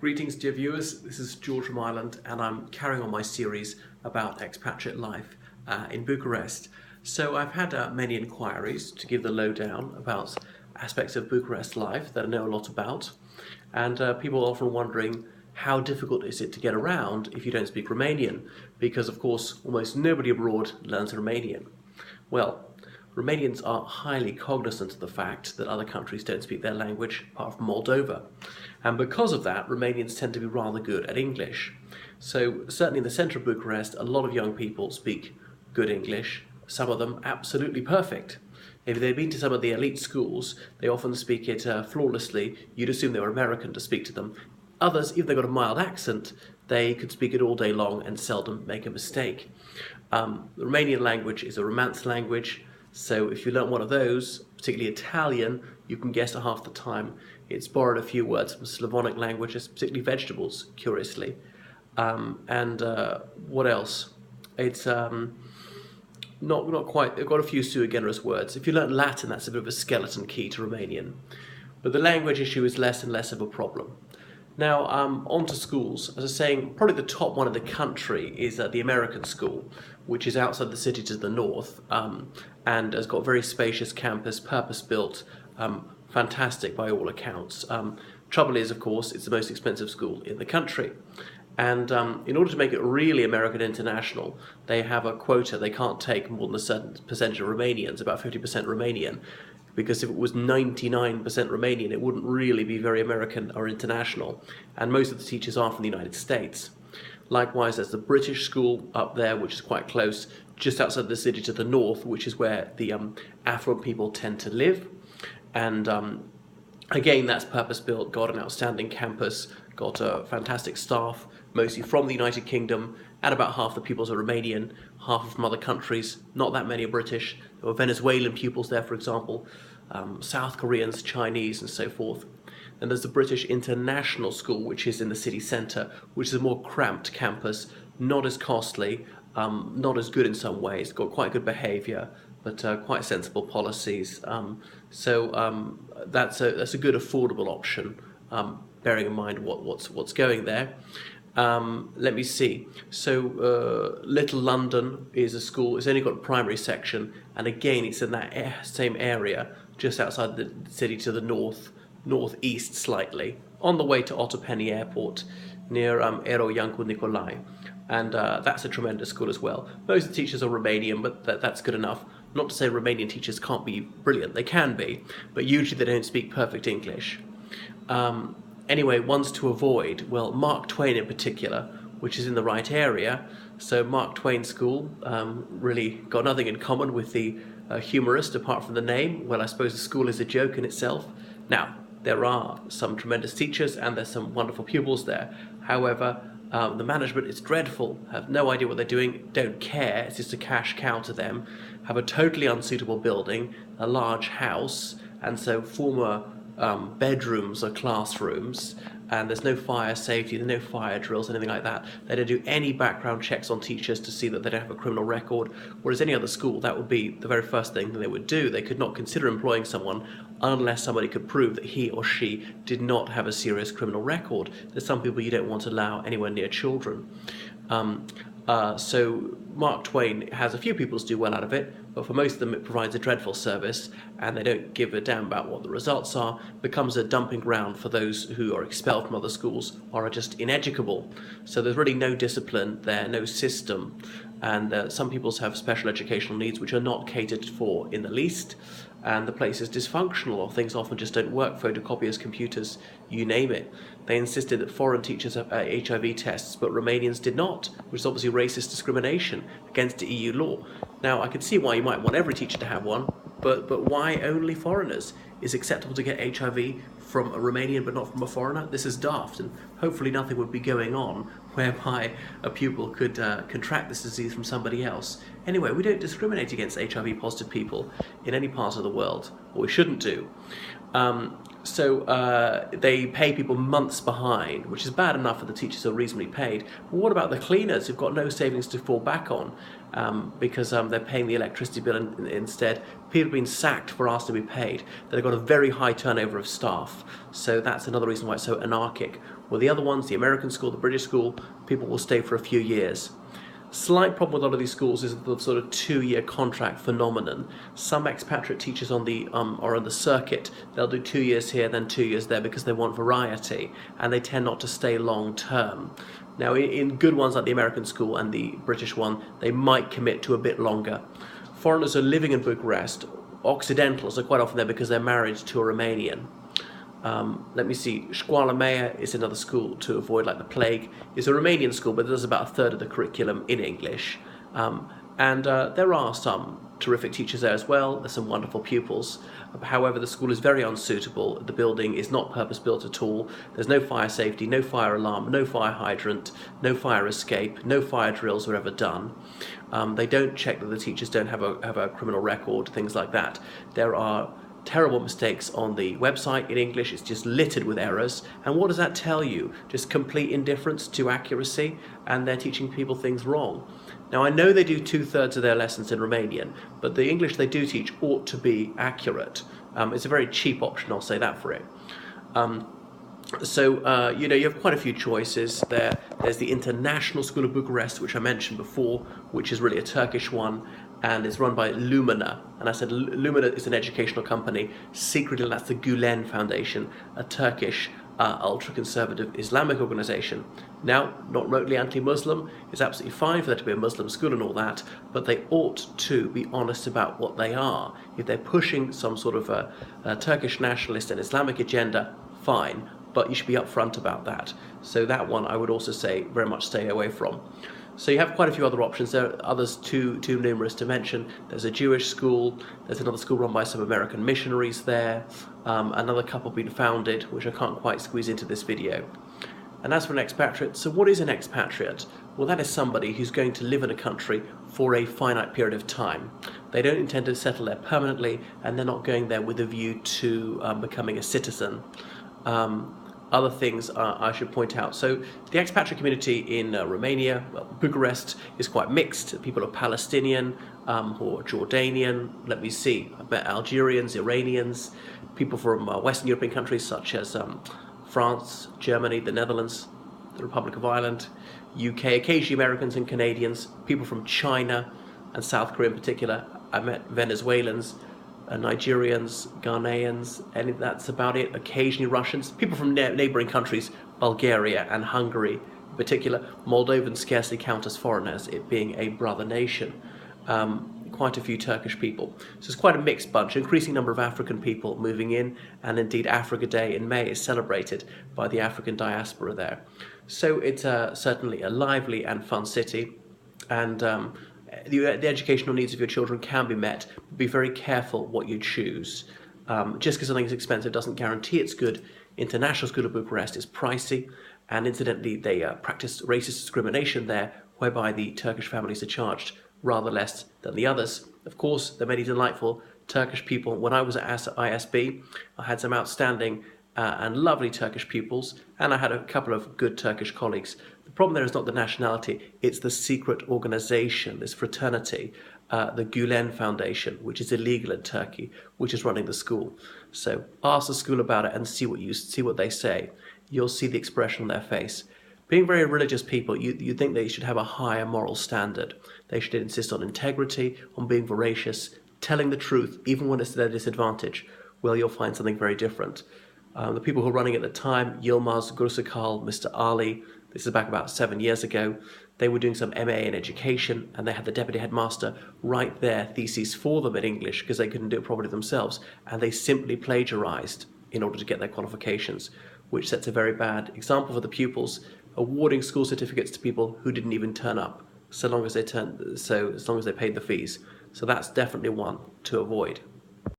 Greetings dear viewers, this is George from Ireland and I'm carrying on my series about expatriate life in Bucharest. So I've had many inquiries to give the lowdown about aspects of Bucharest life that I know a lot about, and people are often wondering how difficult is it to get around if you don't speak Romanian, because of course almost nobody abroad learns Romanian. Well, Romanians are highly cognizant of the fact that other countries don't speak their language apart from Moldova. And because of that, Romanians tend to be rather good at English. So certainly in the centre of Bucharest, a lot of young people speak good English, some of them absolutely perfect. If they've been to some of the elite schools, they often speak it flawlessly. You'd assume they were American to speak to them. Others, if they've got a mild accent, they could speak it all day long and seldom make a mistake. The Romanian language is a Romance language, so if you learn one of those, particularly Italian, you can guess at half the time it's borrowed a few words from Slavonic languages, particularly vegetables, curiously. What else? It's not quite, they've got a few sui generis words. If you learn Latin, that's a bit of a skeleton key to Romanian. But the language issue is less and less of a problem. Now, on to schools. As I was saying, probably the top one in the country is the American school, which is outside the city to the north, and has got a very spacious campus, purpose-built, fantastic by all accounts. Trouble is, of course, it's the most expensive school in the country. And in order to make it really American International, they have a quota. They can't take more than a certain percentage of Romanians, about 50% Romanian, because if it was 99% Romanian, it wouldn't really be very American or international. And most of the teachers are from the United States. Likewise, there's the British school up there, which is quite close, just outside the city to the north, which is where the affluent people tend to live. And again, that's purpose-built, got an outstanding campus, got a fantastic staff, mostly from the United Kingdom, and about half the pupils are Romanian, half are from other countries, not that many are British. There were Venezuelan pupils there, for example, South Koreans, Chinese, and so forth. Then there's the British International School, which is in the city centre, which is a more cramped campus, not as costly, not as good in some ways, got quite good behaviour, but quite sensible policies. That's a good affordable option, bearing in mind what's going there. Let me see. So Little London is a school. It's only got a primary section, and again, it's in that same area, just outside the city to the northeast slightly, on the way to Otopeni Airport, near Ero Iancu Nicolae. And that's a tremendous school as well. Most of the teachers are Romanian, but that's good enough. Not to say Romanian teachers can't be brilliant. They can be, but usually they don't speak perfect English. Anyway, ones to avoid, well, Mark Twain in particular, which is in the right area. So Mark Twain School really got nothing in common with the humorist apart from the name. Well, I suppose the school is a joke in itself. Now, there are some tremendous teachers and there's some wonderful pupils there. However, the management is dreadful, have no idea what they're doing, don't care, it's just a cash cow to them, have a totally unsuitable building, a large house, and so former bedrooms are classrooms, and there's no fire safety, there's no fire drills, anything like that. They don't do any background checks on teachers to see that they don't have a criminal record, whereas any other school, that would be the very first thing that they would do. They could not consider employing someone unless somebody could prove that he or she did not have a serious criminal record. There's some people you don't want to allow anywhere near children. So Mark Twain has a few pupils do well out of it, but for most of them it provides a dreadful service, and they don't give a damn about what the results are. It becomes a dumping ground for those who are expelled from other schools or are just ineducable. So there's really no discipline there, no system, and some pupils have special educational needs which are not catered for in the least, and the place is dysfunctional, or things often just don't work, photocopiers, computers, you name it. They insisted that foreign teachers have HIV tests, but Romanians did not, which is obviously racist discrimination against the EU law. Now, I could see why you might want every teacher to have one, but why only foreigners? Is it acceptable to get HIV from a Romanian but not from a foreigner? This is daft, and hopefully nothing would be going on whereby a pupil could contract this disease from somebody else. Anyway, we don't discriminate against HIV-positive people in any part of the world, or we shouldn't do. They pay people months behind, which is bad enough for the teachers who are reasonably paid. But what about the cleaners who've got no savings to fall back on because they're paying the electricity bill instead? People have been sacked for asking to be paid. They've got a very high turnover of staff. So that's another reason why it's so anarchic. Well, the other ones, the American school, the British school, people will stay for a few years. Slight problem with a lot of these schools is the sort of 2-year contract phenomenon. Some expatriate teachers are on the circuit. They'll do 2 years here, then 2 years there because they want variety, and they tend not to stay long term. Now, in good ones like the American school and the British one, they might commit to a bit longer. Foreigners who are living in Bucharest, Occidentals, are quite often there because they're married to a Romanian. Let me see, Școala Mea is another school to avoid like the plague. It's a Romanian school, but there's about a third of the curriculum in English. There are some terrific teachers there as well. There's some wonderful pupils. However, the school is very unsuitable. The building is not purpose-built at all. There's no fire safety, no fire alarm, no fire hydrant, no fire escape, no fire drills were ever done. They don't check that the teachers don't have a criminal record, things like that. There are terrible mistakes on the website in English. It's just littered with errors. And what does that tell you? Just complete indifference to accuracy, and they're teaching people things wrong. Now, I know they do 2/3 of their lessons in Romanian, but the English they do teach ought to be accurate. It's a very cheap option, I'll say that for it. You have quite a few choices there. There's the International School of Bucharest, which I mentioned before, which is really a Turkish one, and it's run by Lumina. And I said Lumina is an educational company. Secretly, that's the Gülen Foundation, a Turkish ultra-conservative Islamic organization. Now, not remotely anti-Muslim. It's absolutely fine for there to be a Muslim school and all that, but they ought to be honest about what they are. If they're pushing some sort of a Turkish nationalist and Islamic agenda, fine, but you should be upfront about that. So that one I would also say very much stay away from. So you have quite a few other options. There are others too numerous to mention. There's a Jewish school. There's another school run by some American missionaries there. Another couple being founded, which I can't quite squeeze into this video. And as for an expatriate, so what is an expatriate? Well, that is somebody who's going to live in a country for a finite period of time. They don't intend to settle there permanently, and they're not going there with a view to becoming a citizen. Other things I should point out. So the expatriate community in Romania, well, Bucharest, is quite mixed. People are Palestinian or Jordanian. Let me see. I bet Algerians, Iranians, people from Western European countries such as France, Germany, the Netherlands, the Republic of Ireland, UK, occasionally Americans and Canadians, people from China and South Korea in particular. I met Venezuelans, Nigerians, Ghanaians, and that's about it. Occasionally Russians, people from neighbouring countries, Bulgaria and Hungary in particular. Moldovans scarcely count as foreigners, it being a brother nation. Quite a few Turkish people. So it's quite a mixed bunch. Increasing number of African people moving in, and indeed Africa Day in May is celebrated by the African diaspora there. So it's certainly a lively and fun city, and the educational needs of your children can be met. Be very careful what you choose. Just because something is expensive doesn't guarantee it's good. International School of Bucharest is pricey, and incidentally they practice racist discrimination there, whereby the Turkish families are charged rather less than the others. Of course, there are many delightful Turkish people. When I was at ISB, I had some outstanding and lovely Turkish pupils, and I had a couple of good Turkish colleagues. The problem there is not the nationality, it's the secret organization, this fraternity, the Gülen Foundation, which is illegal in Turkey, which is running the school. So ask the school about it and see what they say. You'll see the expression on their face. Being very religious people, you think they should have a higher moral standard. They should insist on integrity, on being veracious, telling the truth, even when it's to their disadvantage. Well, you'll find something very different. The people who were running at the time, Yilmaz, Gursakal, Mr. Ali, this is back about 7 years ago, they were doing some MA in education, and they had the deputy headmaster write their theses for them in English because they couldn't do it properly themselves, and they simply plagiarized in order to get their qualifications, which sets a very bad example for the pupils, awarding school certificates to people who didn't even turn up, as long as they paid the fees. So that's definitely one to avoid.